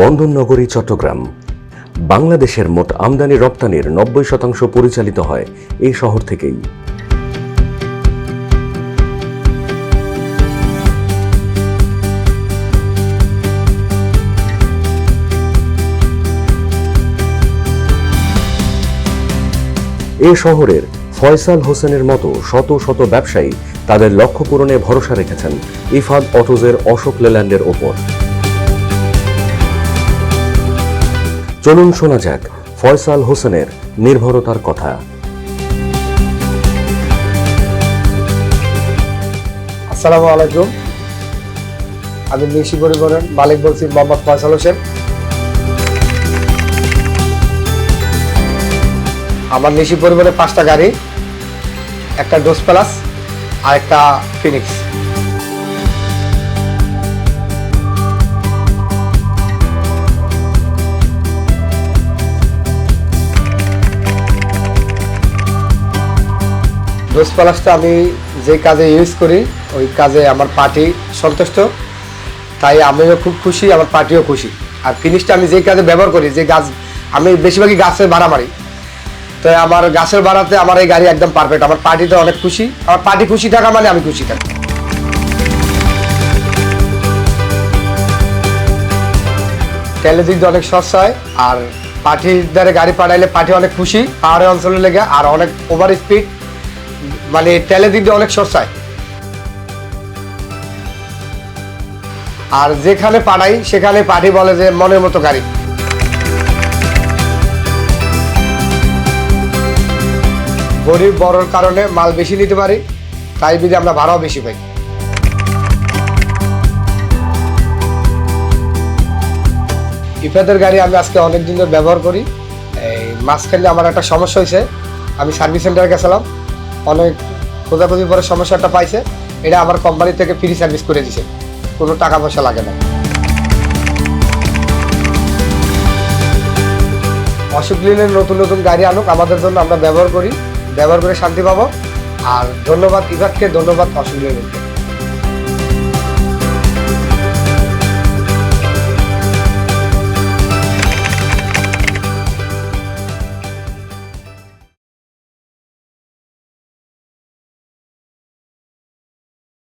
বন্দর নগরী চট্টগ্রাম। বাংলাদেশের মোট আমদানি রপ্তানির 90% পরিচালিত হয় এই শহর থেকেই। এ শহরের ফয়সাল হোসেনের মতো শত শত ব্যবসায়ী তাদের লক্ষ্য পূরণে ভরসা রেখেছেন ইফাদ অটোজের অশোক লেল্যান্ডের ওপর। চলুন শোনা যাক ফয়সাল হোসেনের নির্ভরতার কথা। আসসালামু আলাইকুম, আমি নিশি পরিবহনের মালিক বলছি মোহাম্মদ ফয়সাল হোসেন। আমার নিশি পরিবহনে 5টা গাড়ি, একটা ডোজ প্লাস আর একটা ফিনিক্স। ডোজ প্লাসটা আমি যে কাজে ইউজ করি ওই কাজে আমার পার্টি সন্তুষ্ট, তাই আমিও খুব খুশি, আমার পার্টিও খুশি। আর ফিনিক্সটা আমি যে কাজে ব্যবহার করি, যে গাছ আমি বেশিরভাগই গাছের ভাড়া মারি, তো আমার গাছের ভাড়াতে আমার এই গাড়ি একদম পারফেক্ট। আমার পার্টিতে অনেক খুশি, আমার পার্টি খুশি থাকা মানে আমি খুশি থাকি। তেলের দিক দিয়ে অনেক সস্তা হয়, আর পার্টির দ্বারা গাড়ি পাঠাইলে পার্টি অনেক খুশি পাহাড়ি অঞ্চলে লেগে, আর অনেক ওভার স্পিড, মানে তেলের দিক দিয়ে অনেক সস্তায়। আর যেখানে পাঠাই সেখানে পার্টি বলে যে মনের মতো গাড়ি। গরিব বড়র কারণে মাল বেশি নিতে পারি, তাই যদি আমরা ভাড়াও বেশি পাই। ইফাদের গাড়ি আমি আজকে অনেক দিন ধরে ব্যবহার করি। এই মাঝখানে আমার একটা সমস্যা হয়েছে, আমি সার্ভিস সেন্টারে গেছিলাম, অনেক খোঁজাখুঁজি পরে সমস্যাটা পাইছে, এটা আমার কোম্পানি থেকে ফ্রি সার্ভিস করে দিছে, কোনো টাকা পয়সা লাগে না। অশোক লেল্যান্ড নতুন নতুন গাড়ি আনুক আমাদের জন্য, আমরা ব্যবহার করি, ব্যবহার করে শান্তি পাবো। আর ধন্যবাদ ইফাদকে, ধন্যবাদ অশোক লেল্যান্ডকে।